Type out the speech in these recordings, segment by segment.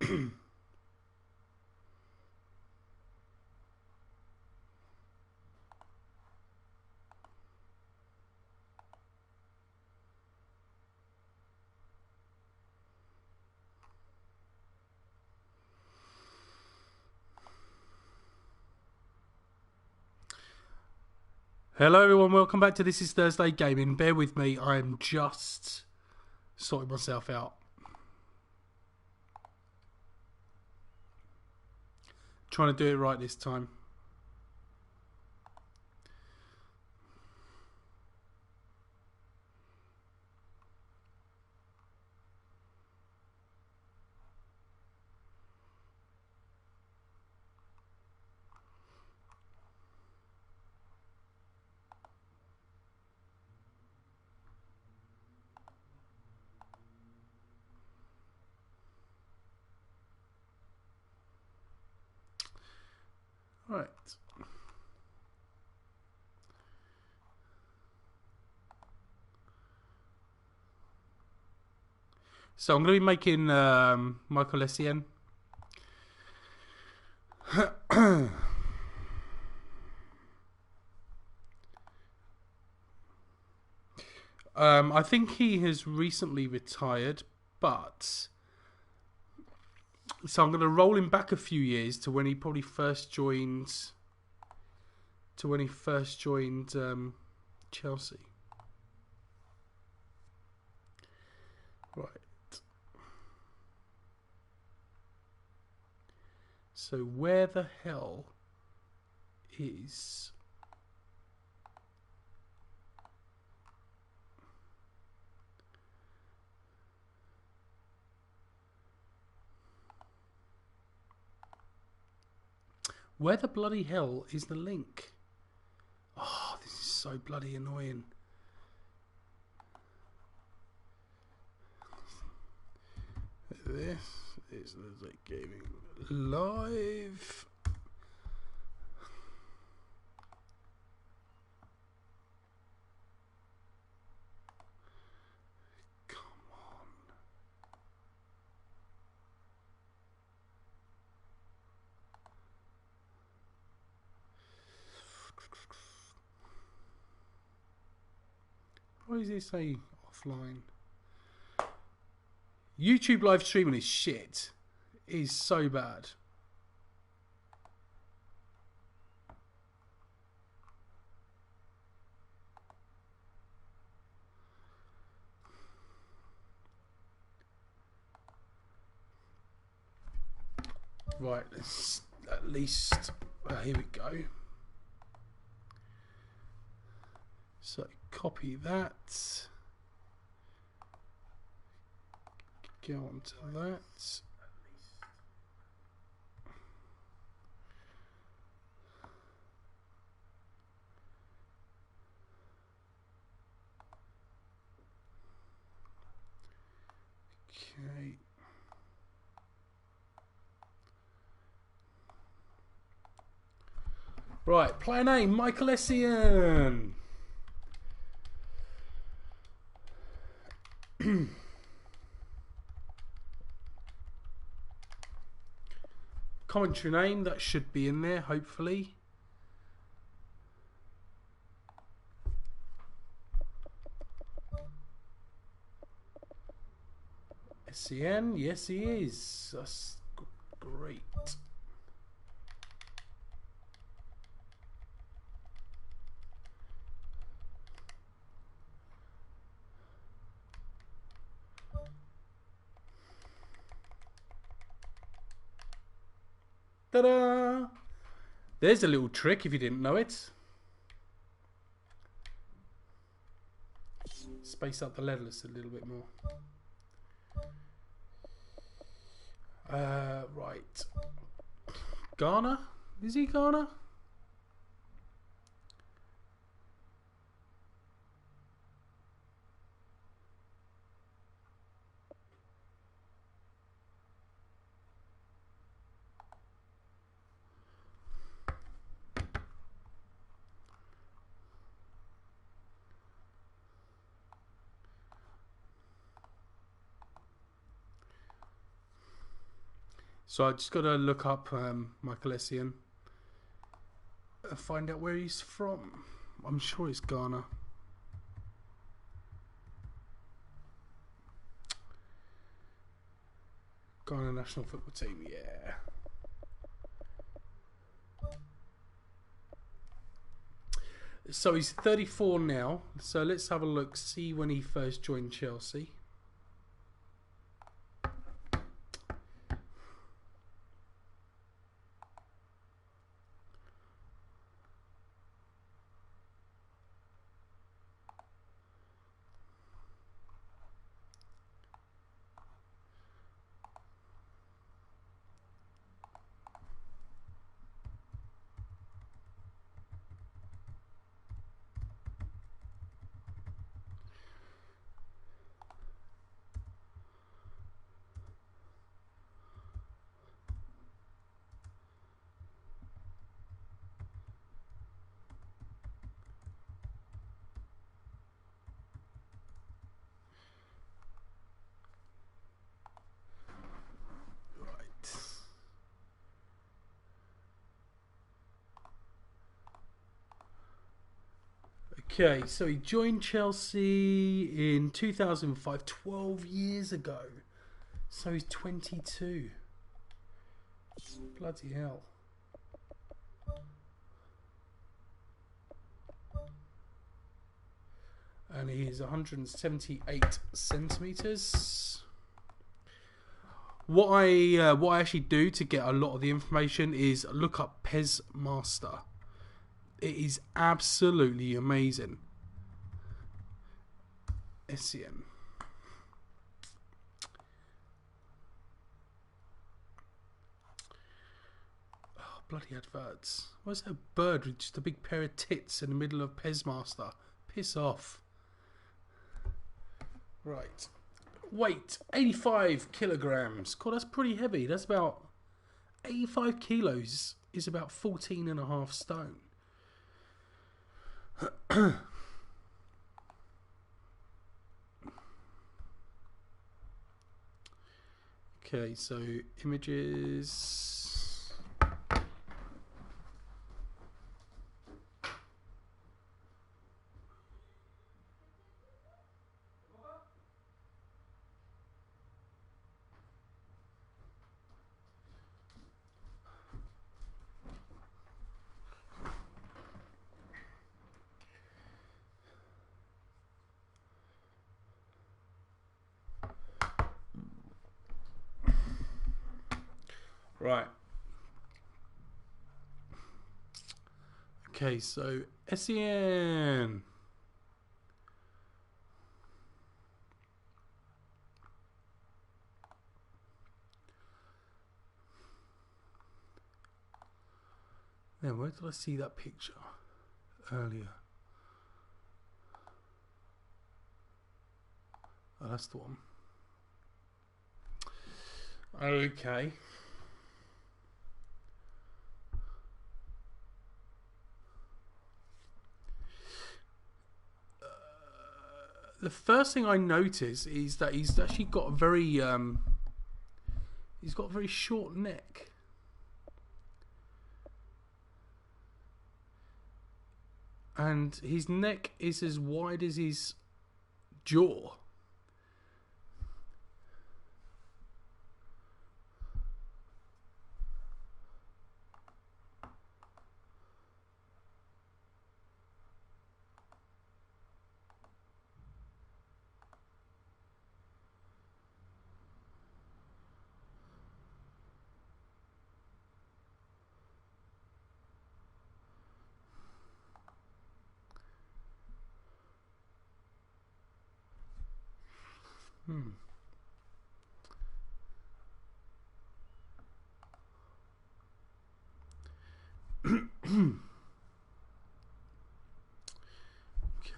Hello everyone, welcome back to This Is Thursday Gaming. Bear with me, I am just sorting myself out. Trying to do it right this time. Right. So I'm going to be making Michael Essien. I think he has recently retired, but so I'm going to roll him back a few years to when he probably first joined. Chelsea. Right. So where the hell is... Where the bloody hell is the link? Oh, this is so bloody annoying. This is Thursday Gaming Live. Come on. Why does it say offline? YouTube live streaming is shit. It is so bad. Right, let's at least... here we go. So copy that. Go on to that. Okay. Right, player name, Michael Essien. Commentary name, that should be in there, hopefully. Essien, yes he is. That's great. Ta-da! There's a little trick if you didn't know it. Space out the letters a little bit more. Right. Ghana? Is he Ghana? So I just got to look up Michael Essien and find out where he's from. I'm sure it's Ghana. Ghana national football team, yeah. So he's 34 now. So let's have a look, see when he first joined Chelsea. Okay, so he joined Chelsea in 2005, 12 years ago. So he's 22. Bloody hell. And he is 178 centimeters. What I actually do to get a lot of the information is look up Pez Master. It is absolutely amazing. Essien. Oh, bloody adverts. Where's that bird with just a big pair of tits in the middle of Pez Master? Piss off. Right. Weight, 85 kilograms. God, that's pretty heavy. That's about 85 kilos is about 14.5 stone. Okay, so images. Right. Okay, so Essien. Now, where did I see that picture earlier? Oh, that's the one. Okay. The first thing I notice is that he's actually got a very he's got a very short neck. And his neck is as wide as his jaw.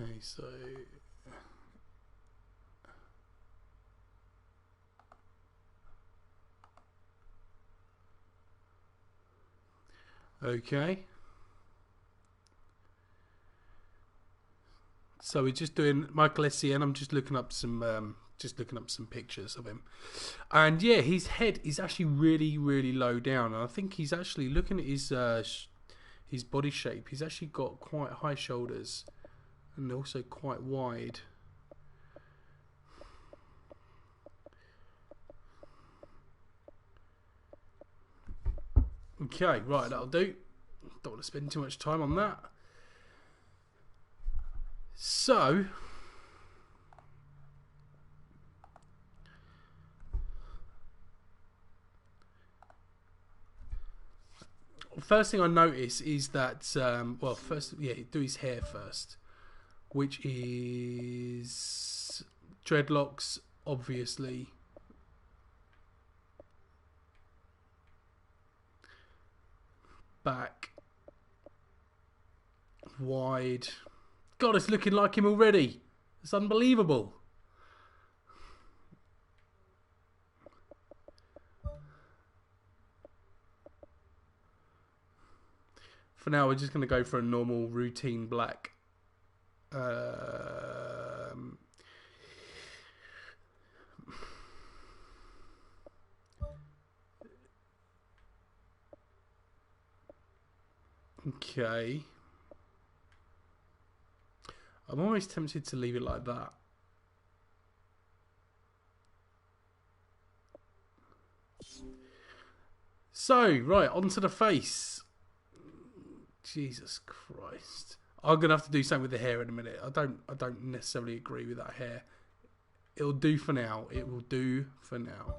Okay, so okay. So we're just doing Michael Essien. I'm just looking up some just looking up some pictures of him. And yeah, his head is actually really, really low down. And I think he's actually, looking at his body shape, he's actually got quite high shoulders and also quite wide. Okay, right, that'll do. Don't want to spend too much time on that. So, first thing I notice is that, well, first, yeah, do his hair first, which is dreadlocks, obviously. Back, wide. God, it's looking like him already. It's unbelievable. For now, we're just going to go for a normal routine black. Okay. I'm always tempted to leave it like that. So, right, onto the face. Jesus Christ. I'm gonna have to do something with the hair in a minute. I don't necessarily agree with that hair. It'll do for now. It will do for now.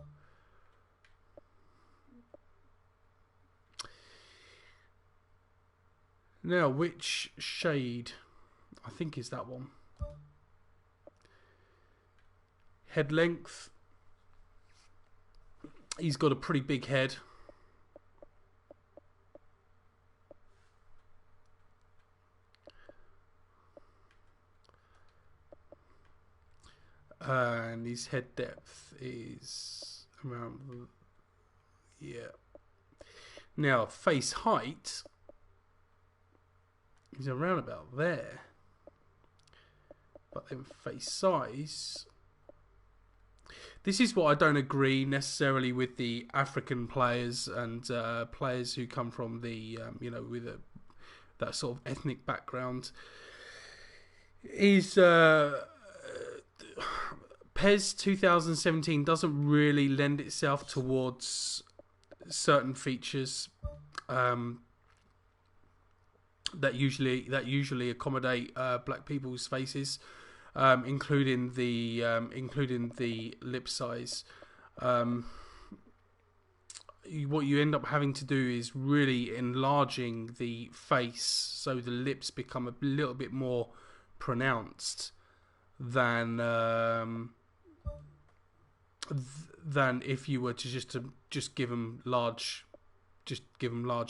Now, which shade? I think is that one. Head length. He's got a pretty big head. And his head depth is around, yeah. Now, face height is around about there. But then face size, this is what I don't agree necessarily with the African players and players who come from the, you know, with that sort of ethnic background. Is PES 2017 doesn't really lend itself towards certain features that usually accommodate black people's faces, including the lip size. What you end up having to do is really enlarging the face so the lips become a little bit more pronounced than if you were to just give them large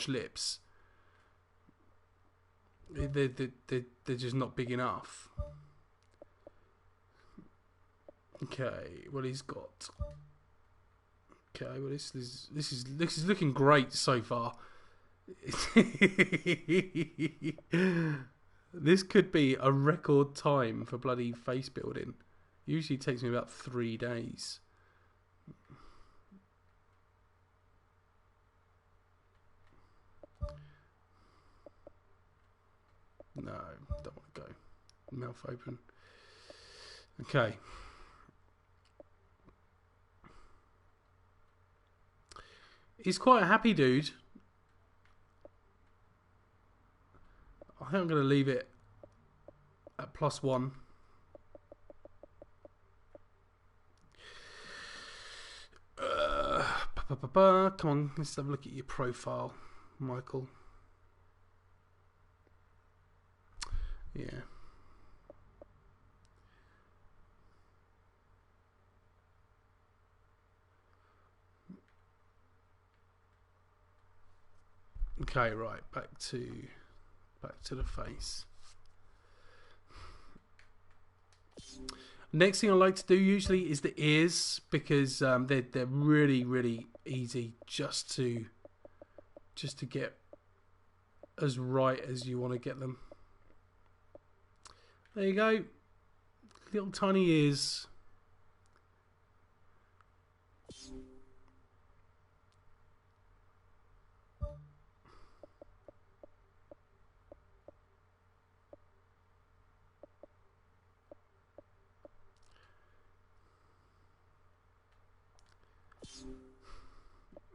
lips. They're just not big enough. Okay, well he's got. Okay, well this is looking great so far. This could be a record time for bloody face building. Usually takes me about 3 days. No, don't want to go. Mouth open. Okay. He's quite a happy dude. I think I'm going to leave it at +1. Come on, let's have a look at your profile, Michael. Yeah. Okay, right, back to the face. Next thing I like to do usually is the ears, because they're really easy just to get as right as you want to get them. There you go, little tiny ears.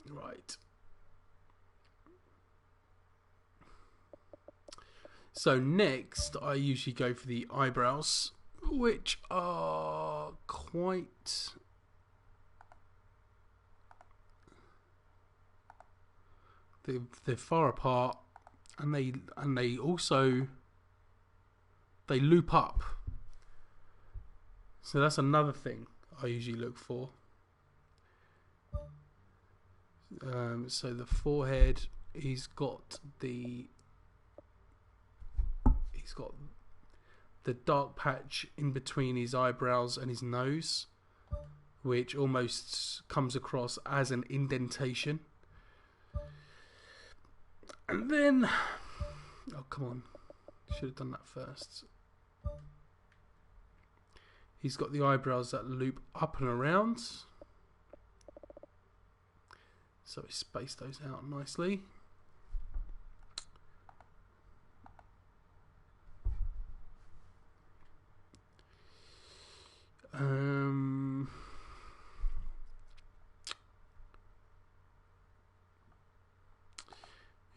Right. So next, I usually go for the eyebrows, which are quite... They're far apart, and they also loop up. So that's another thing I usually look for. So the forehead, he's got the dark patch in between his eyebrows and his nose, which almost comes across as an indentation. And then, oh come on, should have done that first. He's got the eyebrows that loop up and around, so he spaced those out nicely.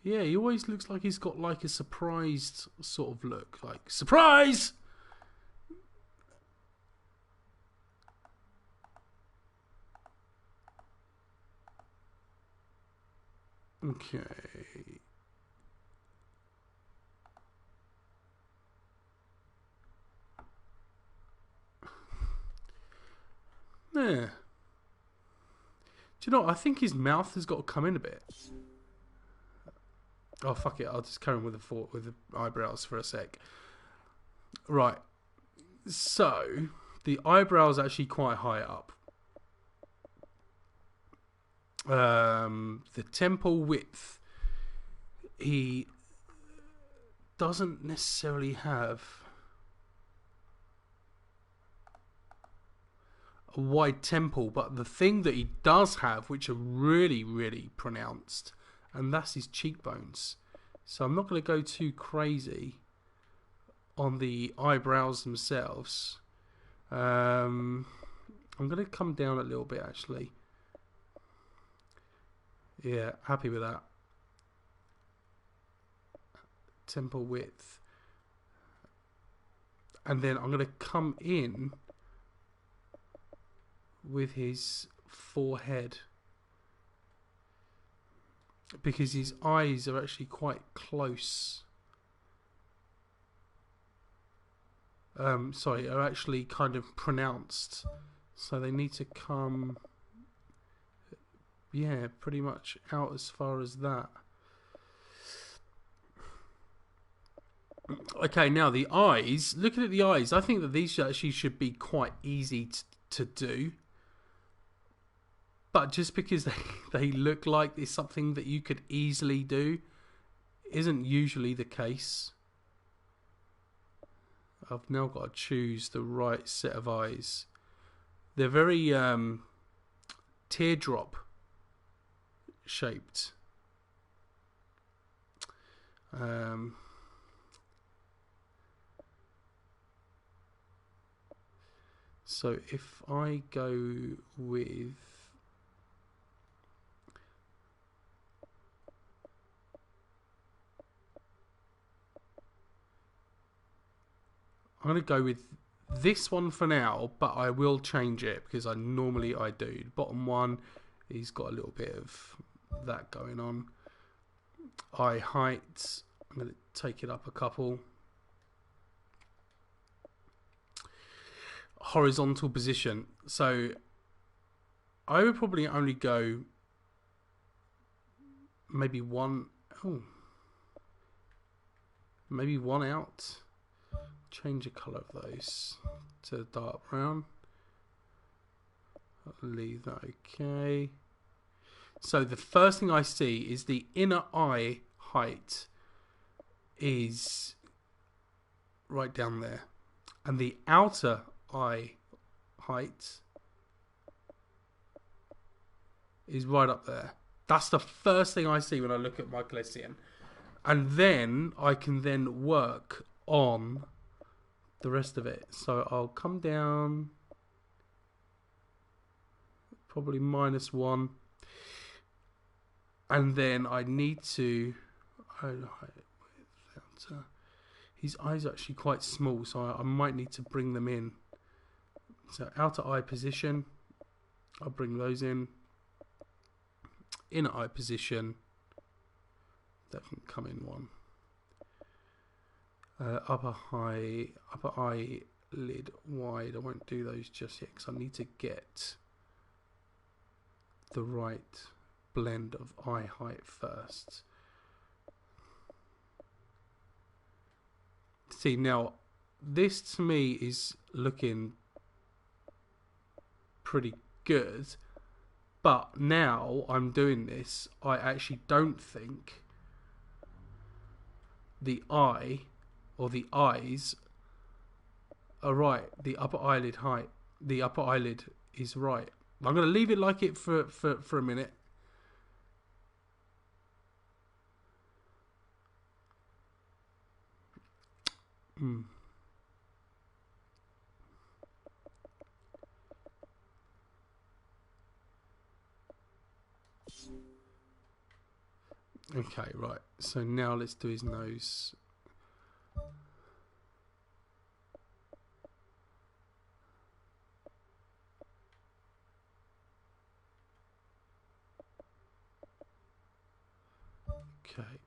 Yeah, he always looks like he's got like a surprised sort of look, like surprise. Okay. Yeah. Do you know what? I think his mouth has got to come in a bit. Oh fuck it! I'll just carry on with the eyebrows for a sec. Right. So the eyebrows are actually quite high up. The temple width, he doesn't necessarily have a wide temple, but the thing that he does have, which are really, really pronounced, and that's his cheekbones. So I'm not going to go too crazy on the eyebrows themselves. I'm going to come down a little bit actually. Yeah, happy with that. Temple width. And then I'm going to come in with his forehead, because his eyes are actually quite close. Sorry, are actually kind of pronounced. So they need to come, yeah, pretty much out as far as that. Okay, now the eyes. Looking at the eyes, I think that these actually should be quite easy to do. But just because they look like it's something that you could easily do, isn't usually the case. I've now got to choose the right set of eyes. They're very teardrop shaped. So if I go with... I'm going to go with this one for now, but I will change it because normally I do. The bottom one, he's got a little bit of that going on. Eye height, I'm going to take it up a couple. Horizontal position. So I would probably only go maybe one. Oh, maybe one out. Change the colour of those to dark brown. I'll leave that okay. So the first thing I see is the inner eye height is right down there, and the outer eye height is right up there. That's the first thing I see when I look at Michael Essien, and then I can then work on the rest of it. So I'll come down probably -1. And then I need to highlight without. His eyes are actually quite small, so I might need to bring them in. So outer eye position, I'll bring those in. Inner eye position, that can come in one. Upper eyelid wide. I won't do those just yet because I need to get the right blend of eye height first. See, now this to me is looking pretty good, but now I'm doing this, I actually don't think the eye or the eyes are right. The upper eyelid height, the upper eyelid is right. I'm going to leave it like it for a minute. Okay, right. So now let's do his nose. Okay,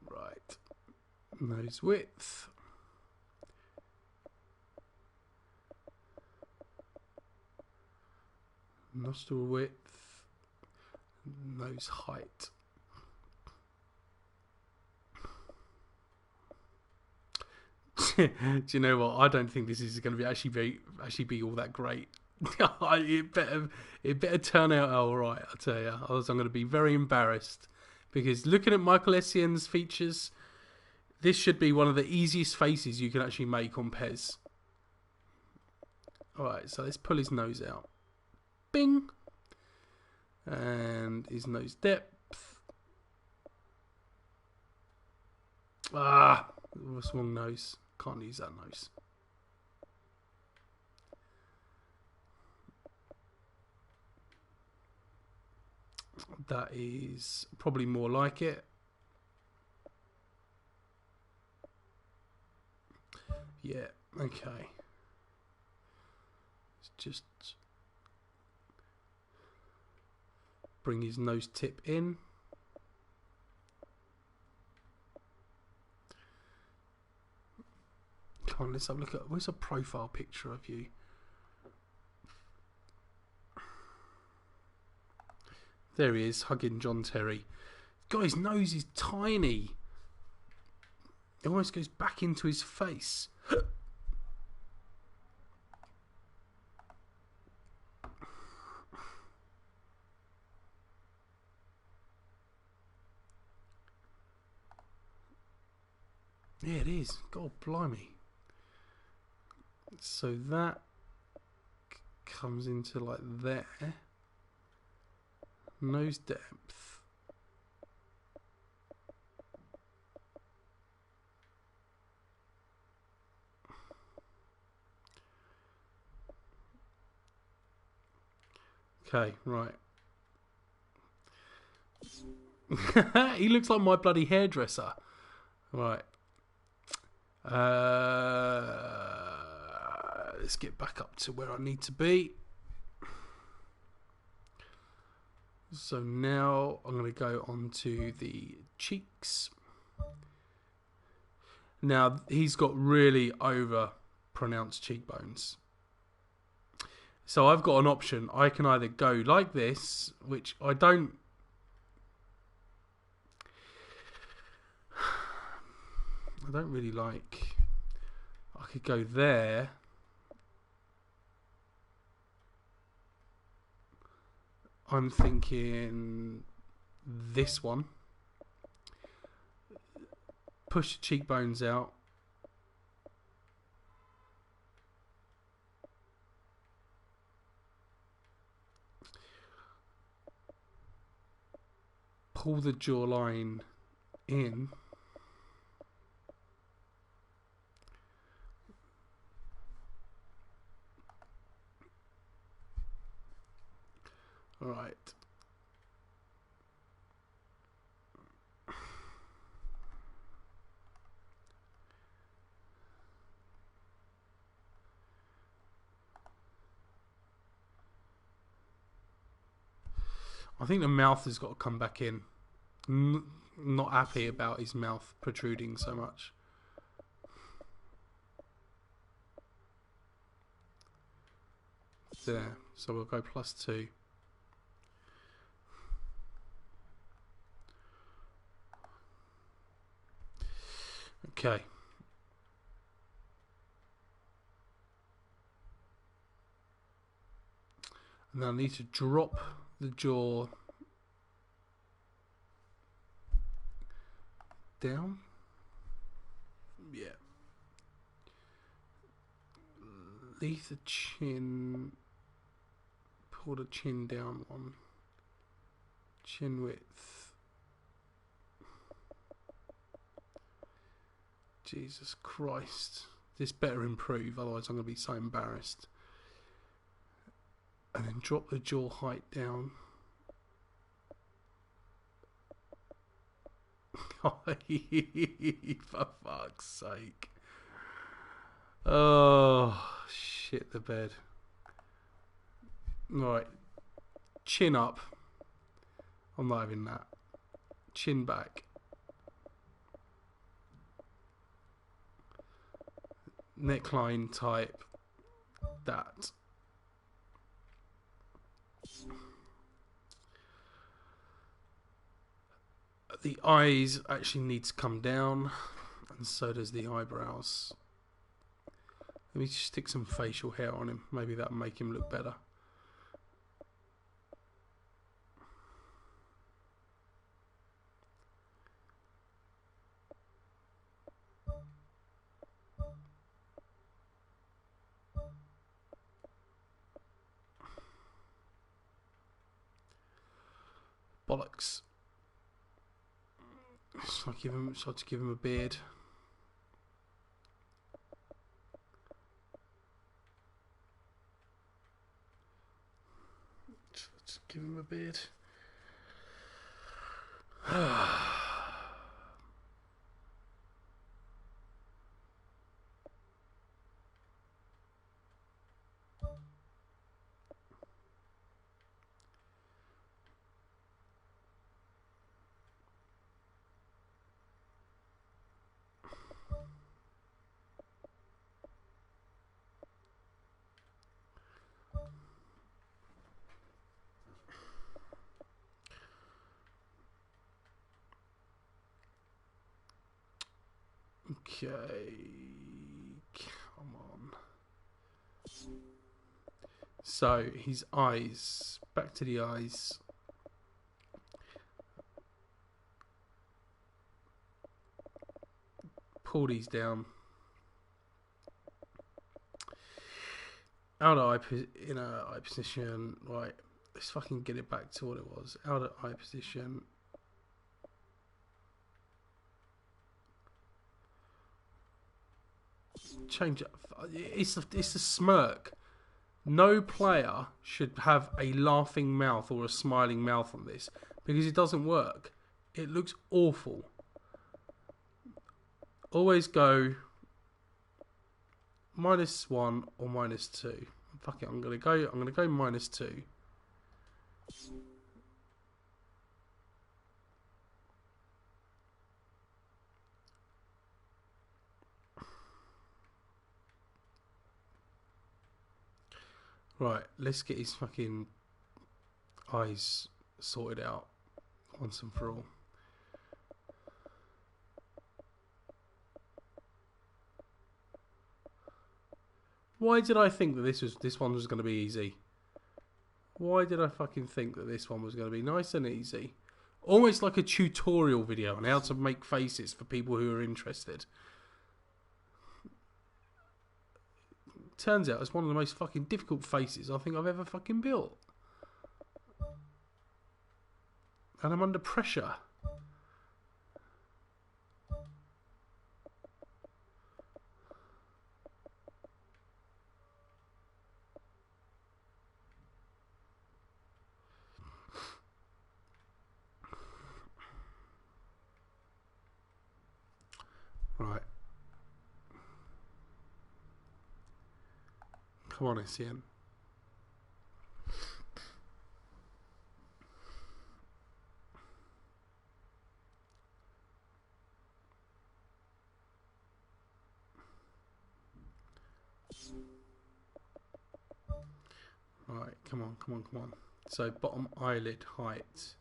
right. Nose width. Nostril width. Nose height. Do you know what? I don't think this is going to be all that great. it better turn out all right. I tell you, otherwise I'm going to be very embarrassed. Because looking at Michael Essien's features, this should be one of the easiest faces you can actually make on Pez. Alright, so let's pull his nose out. Bing! And his nose depth. Ah! Wrong nose. Can't use that nose. That is probably more like it. Yeah, okay. Let's just bring his nose tip in. Come on, let's have a look at, where's a profile picture of you? There he is, hugging John Terry. God, his nose is tiny. It almost goes back into his face. Yeah, it is. God blimey. So that comes into like there. Nose depth. Okay, right. He looks like my bloody hairdresser. Right. Let's get back up to where I need to be. So now I'm going to go on to the cheeks. Now he's got really over pronounced cheekbones. So I've got an option. I can either go like this, which I don't really like. I could go there. I'm thinking this one. Push the cheekbones out. Pull the jawline in. Right. I think the mouth has got to come back in. Not happy about his mouth protruding so much. There. So we'll go +2. Okay. And then I need to drop the jaw down. Yeah. Leave the chin. Pull the chin down one. Chin width. Jesus Christ. This better improve, otherwise I'm going to be so embarrassed. And then drop the jaw height down. For fuck's sake. Oh, shit the bed. Right. Chin up. I'm not having that. Chin back. Neckline type. That. The eyes actually need to come down, and so does the eyebrows. Let me just stick some facial hair on him. Maybe that'll make him look better. Bollocks. So I to give him a beard. Just give him a beard. Okay, come on. So his eyes, back to the eyes. Pull these down. Outer eye, inner eye position. Right, let's fucking get it back to what it was. Outer eye position. Change it. It's a smirk. No player should have a laughing mouth or a smiling mouth on this because it doesn't work. It looks awful. Always go -1 or -2. Fuck it, I'm gonna go -2. Right, let's get his fucking eyes sorted out once and for all. Why did I think that this one was going to be easy? Why did I fucking think that this one was going to be nice and easy? Almost like a tutorial video on how to make faces for people who are interested. Turns out it's one of the most fucking difficult faces I think I've ever fucking built. And I'm under pressure. Come on, Essien. Right, come on, come on, come on. So bottom eyelid height.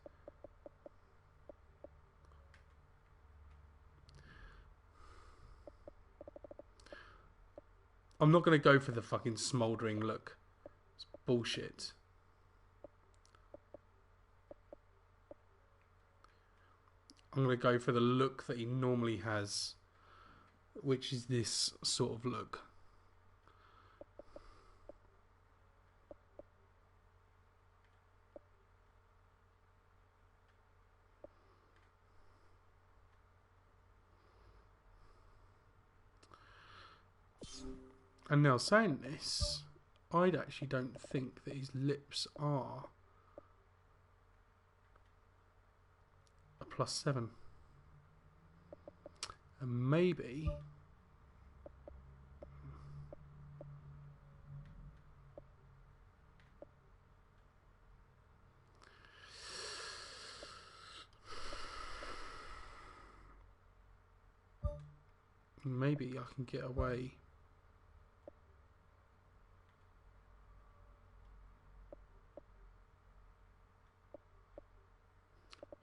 I'm not going to go for the fucking smouldering look. It's bullshit. I'm going to go for the look that he normally has, which is this sort of look. And now saying this, I actually don't think that his lips are a +7. And maybe I can get away.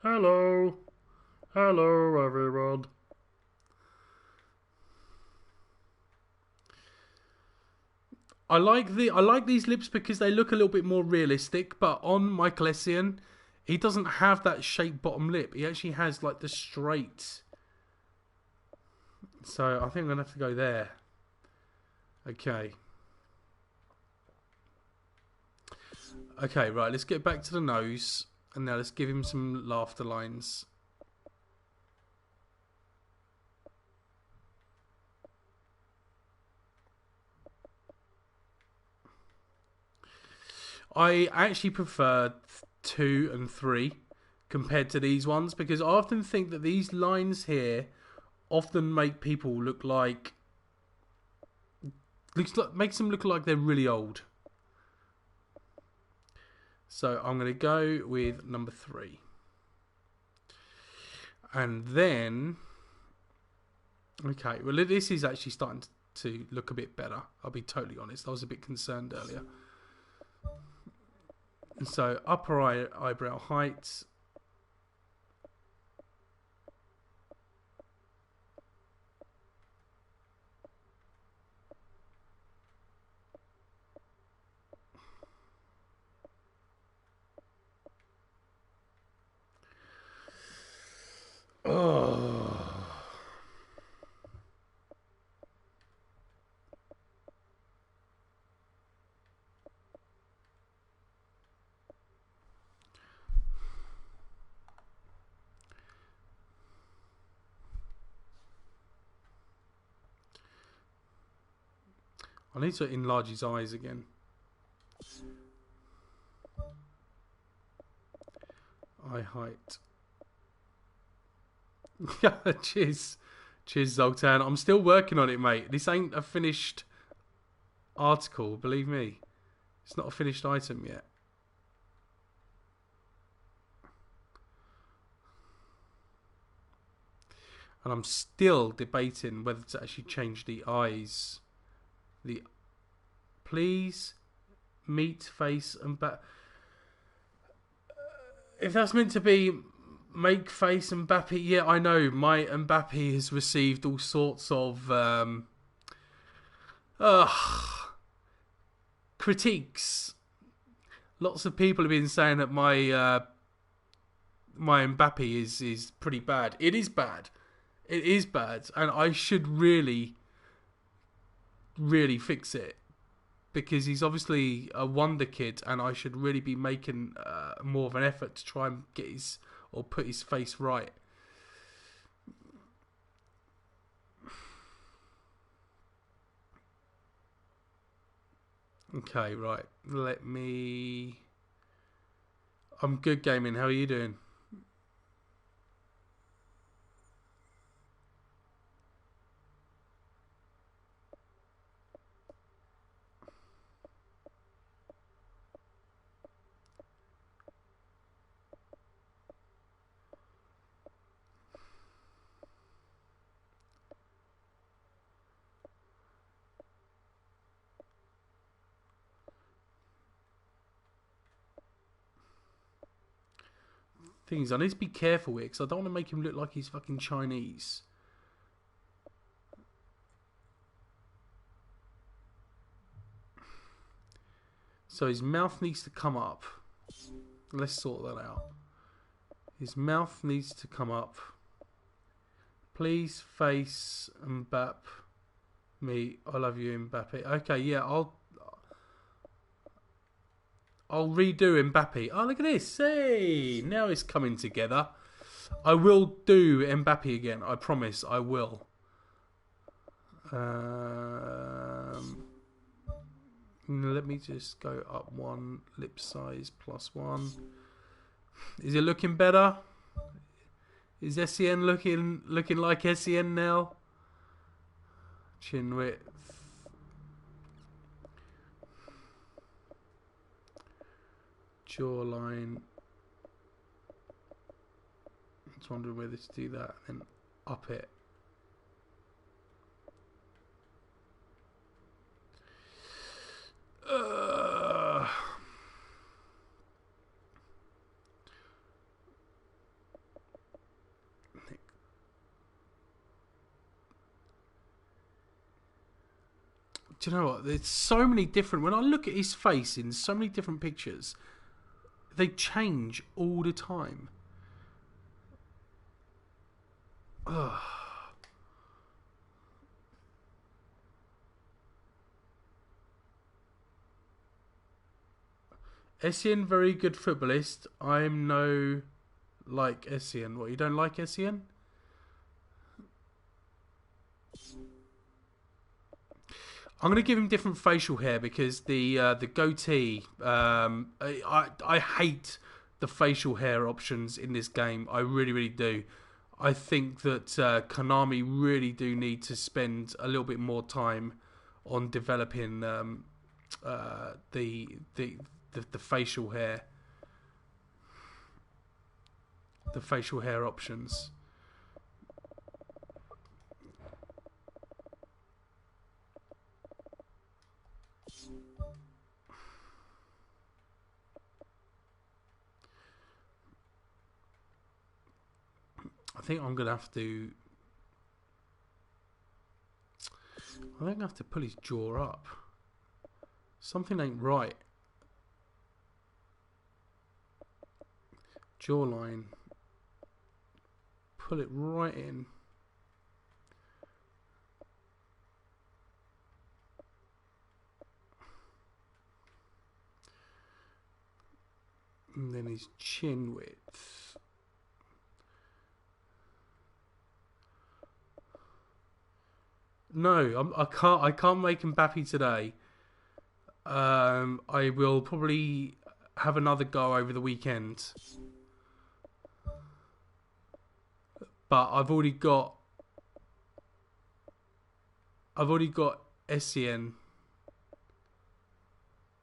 Hello. Hello, everyone. I like these lips because they look a little bit more realistic, but on Michael Essien, he doesn't have that shaped bottom lip. He actually has like the straight. So I think I'm gonna have to go there. Okay. Okay, right, let's get back to the nose. And now let's give him some laughter lines. I actually prefer 2 and 3 compared to these ones because I often think that these lines here often make people look like makes them look like they're really old. So I'm going to go with number 3. And then, okay, well this is actually starting to look a bit better. I'll be totally honest. I was a bit concerned earlier. And so upper eyebrow height. Oh. I need to enlarge his eyes again. Eye height. Cheers. Cheers, Zoltan. I'm still working on it, mate. This ain't a finished article, believe me. It's not a finished item yet. And I'm still debating whether to actually change the eyes. Please meet face and back. If that's meant to be make face Mbappe, yeah, I know my Mbappe has received all sorts of critiques. Lots of people have been saying that my Mbappe is pretty bad. It is bad. It is bad, and I should really fix it because he's obviously a wonder kid, and I should really be making more of an effort to try and get his or put his face right. Okay, right. Let me. I'm good, gaming. How are you doing? Thing is, I need to be careful here because I don't want to make him look like he's fucking Chinese. So his mouth needs to come up. Let's sort that out. His mouth needs to come up. Please face Mbappe. Me, I love you, Mbappe. Okay, yeah, I'll redo Mbappe. Oh, look at this. Hey, now it's coming together. I will do Mbappe again. I promise I will. Let me just go up one. Lip size +1. Is it looking better? Is Essien looking like Essien now? Chin width. Jawline. I was wondering whether to do that and then up it. Do you know what? There's so many different... When I look at his face in so many different pictures, they change all the time. Ugh. Essien, very good footballist. I'm no like Essien. What, you don't like Essien? I'm going to give him different facial hair because the goatee. I hate the facial hair options in this game. I really, really do. I think that Konami really do need to spend a little bit more time on developing the facial hair, the facial hair options. I think I'm gonna have to. I think I have to pull his jaw up. Something ain't right. Jawline. Pull it right in. And then his chin width. No, I can't make Mbappe today. I will probably have another go over the weekend. But I've already got Essien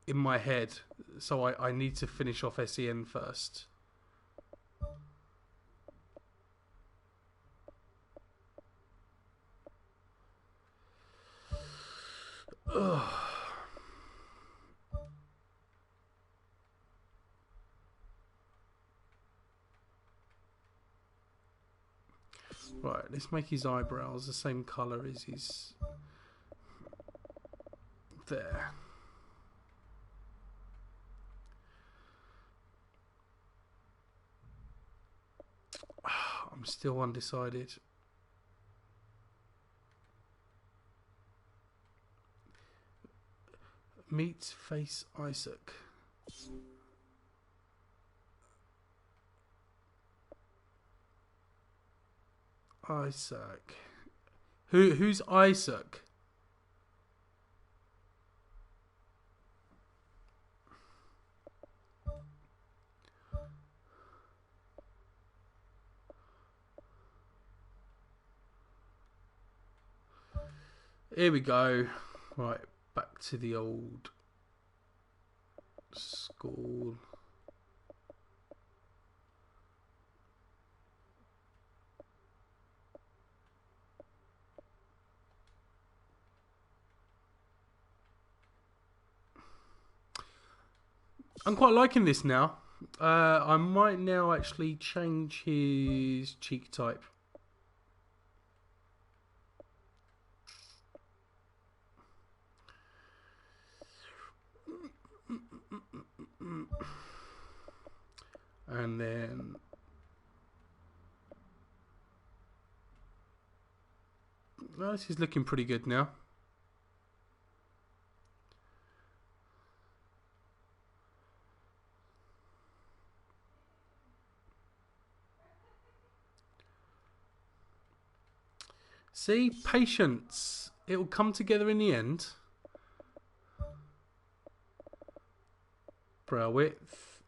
in my head, so I need to finish off Essien first. Ugh. Right, let's make his eyebrows the same colour as his... There. I'm still undecided. Meet face Isaac. Isaac. Who's Isaac? Here we go. Right, back to the old school. I'm quite liking this now. I might now actually change his cheek type. And then this is looking pretty good now. See, patience. It will come together in the end. Brow width.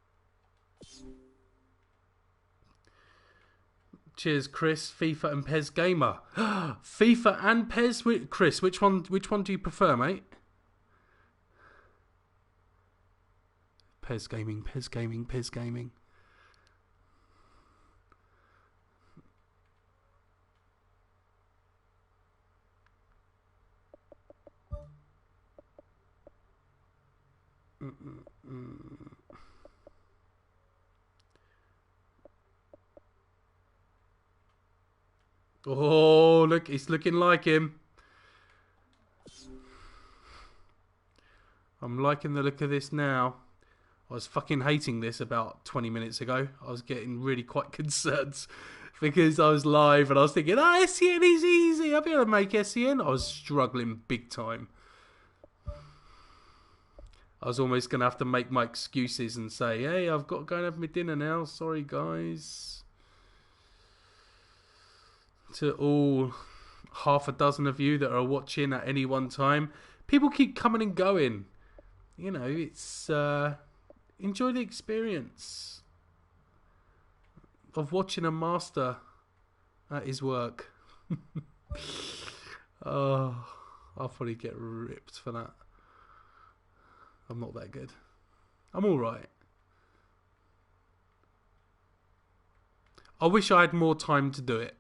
Cheers, Chris. FIFA and Pez Gamer. FIFA and Pez. Chris, which one do you prefer, mate? Pez Gaming, Pez Gaming, Pez Gaming. Oh, look, it's looking like him. I'm liking the look of this now. I was fucking hating this about 20 minutes ago. I was getting really quite concerned because I was live and I was thinking, Essien is easy. I'll be able to make Essien. I was struggling big time. I was almost going to have to make my excuses and say, hey, I've got to go and have my dinner now. Sorry, guys. To all half a dozen of you that are watching at any one time. People keep coming and going. You know, it's... enjoy the experience of watching a master at his work. Oh, I'll probably get ripped for that. I'm not that good. I'm alright. I wish I had more time to do it.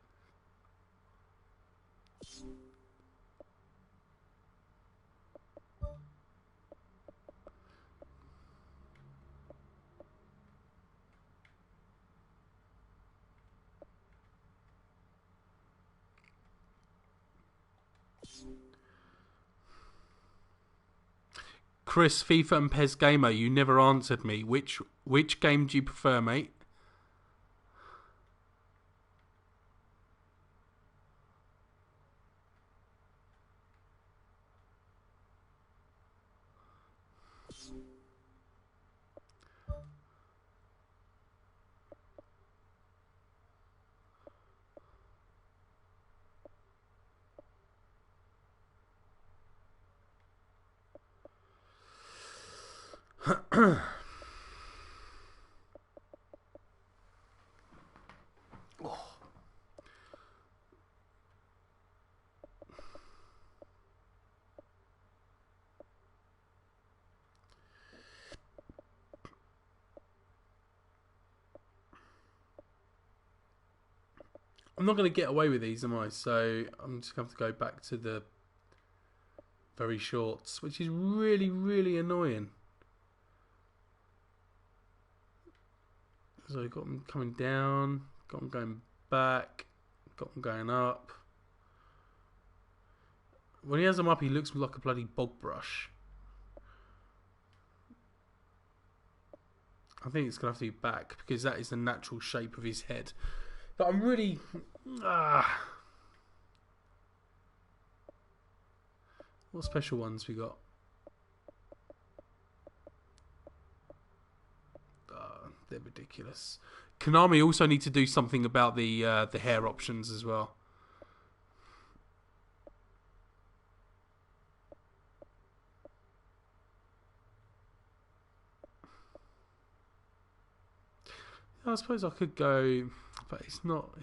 Chris, FIFA and Pez Gamer, you never answered me. Which game do you prefer, mate? I'm not going to get away with these, am I? So I'm just going to have to go back to the very shorts, which is really, really annoying. So I've got them coming down, got them going back, got them going up. When he has them up, he looks like a bloody bog brush. I think it's going to have to be back because that is the natural shape of his head. But I'm really... What special ones we got? They're ridiculous. Konami also need to do something about the hair options as well. I suppose I could go, but it's not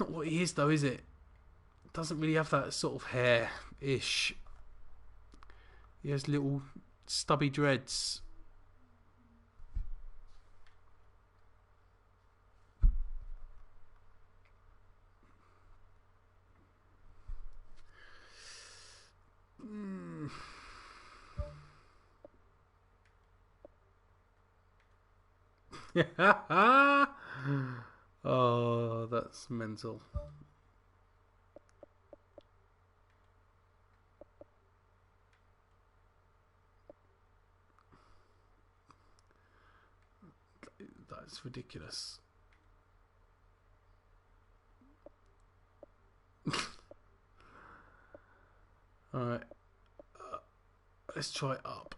what he is though, is it? It doesn't really have that sort of hair-ish. He has little stubby dreads. Oh, that's mental. That's ridiculous. Alright, let's try up.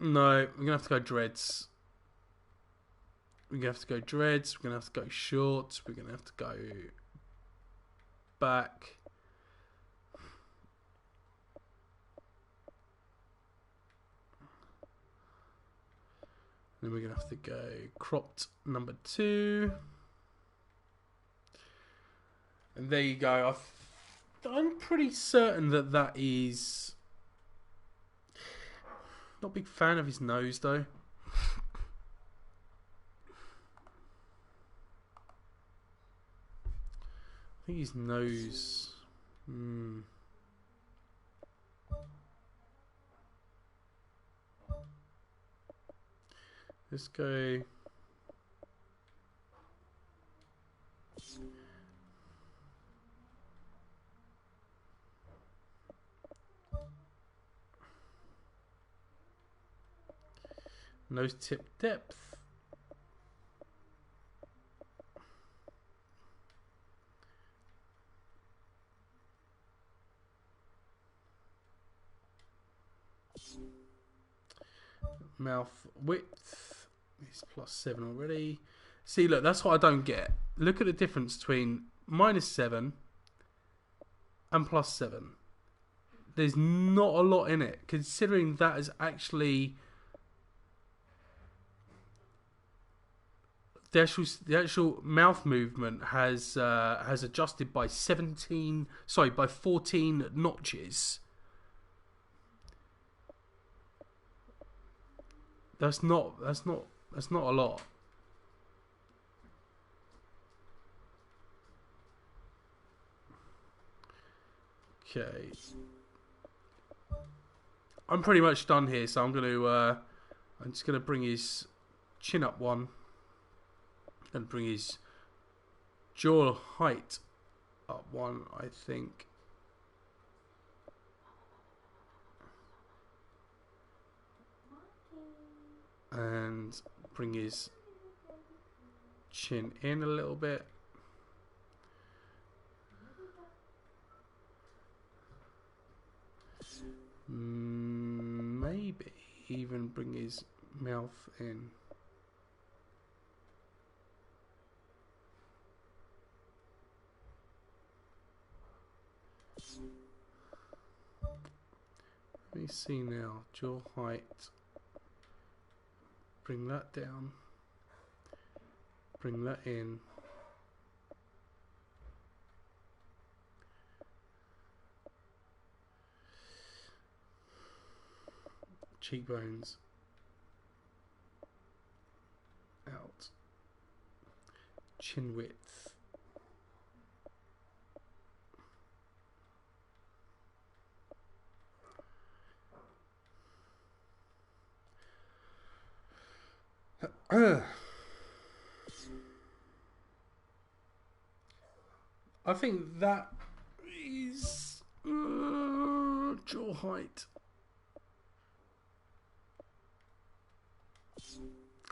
No, we're going to have to go dreads. We're going to have to go dreads. We're going to have to go shorts. We're going to have to go back. Then we're going to have to go cropped number 2. And there you go. I'm pretty certain that that is... Not a big fan of his nose, though. I think his nose... Let's go... Nose tip depth. Mouth width is +7 already. See, look, that's what I don't get. Look at the difference between -7 and +7. There's not a lot in it, considering that is actually the actual mouth movement has adjusted by 14 notches. That's not a lot. Okay. I'm pretty much done here, so I'm just gonna bring his chin up one and bring his jaw height up one, I think. And bring his chin in a little bit. Maybe even bring his mouth in. Let me see now. Jaw height. Bring that down. Bring that in. Cheekbones out. Chin width. I think that is jaw height.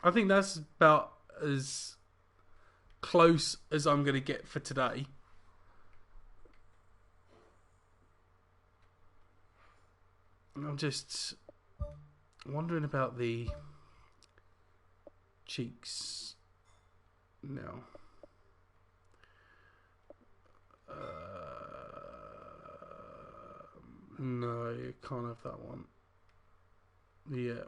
I think that's about as close as I'm going to get for today. I'm just wondering about the cheeks now. No, you can't have that one. Yeah.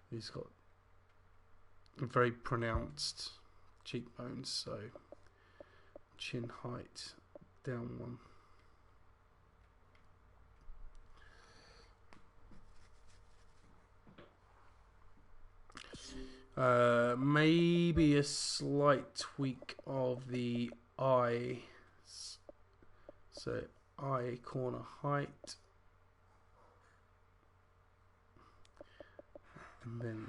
He's got very pronounced cheekbones, so chin height down one. Maybe a slight tweak of the eye. So eye corner height. And then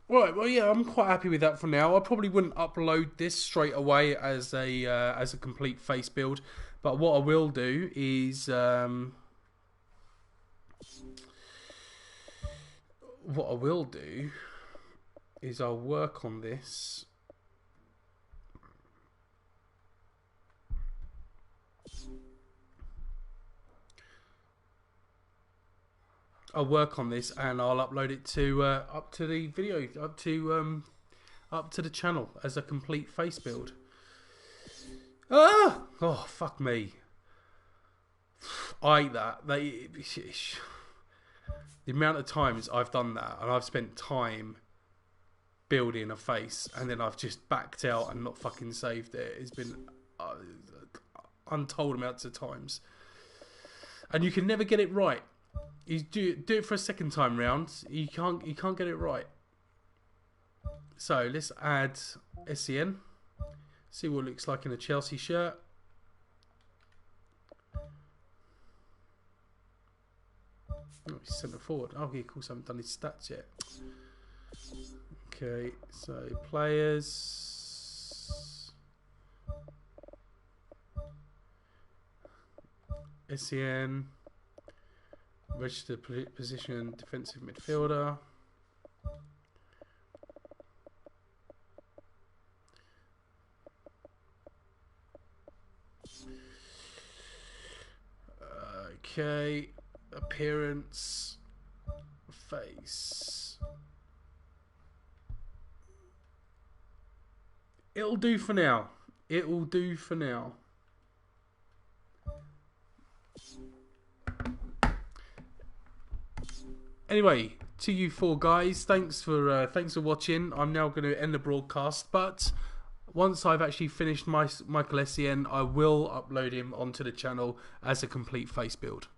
right, well, yeah, I'm quite happy with that for now. I probably wouldn't upload this straight away as a complete face build, but what I will do is I'll work on this. I'll work on this and I'll upload it to up to the video, up to the channel as a complete face build. Ah! Oh, fuck me. I hate that. The amount of times I've done that and I've spent time building a face and then I've just backed out and not fucking saved it. It's been untold amounts of times. And you can never get it right. You do it for a second time round. You can't get it right. So let's add Essien. See what it looks like in a Chelsea shirt. Oh, he's centre forward. Oh, yeah, of course I haven't done his stats yet. Okay, so players. Essien. Registered position, defensive midfielder. Okay, appearance, face. It'll do for now. It will do for now. Anyway, to you four guys, thanks for watching. I'm now going to end the broadcast, but once I've actually finished Michael Essien, I will upload him onto the channel as a complete face build.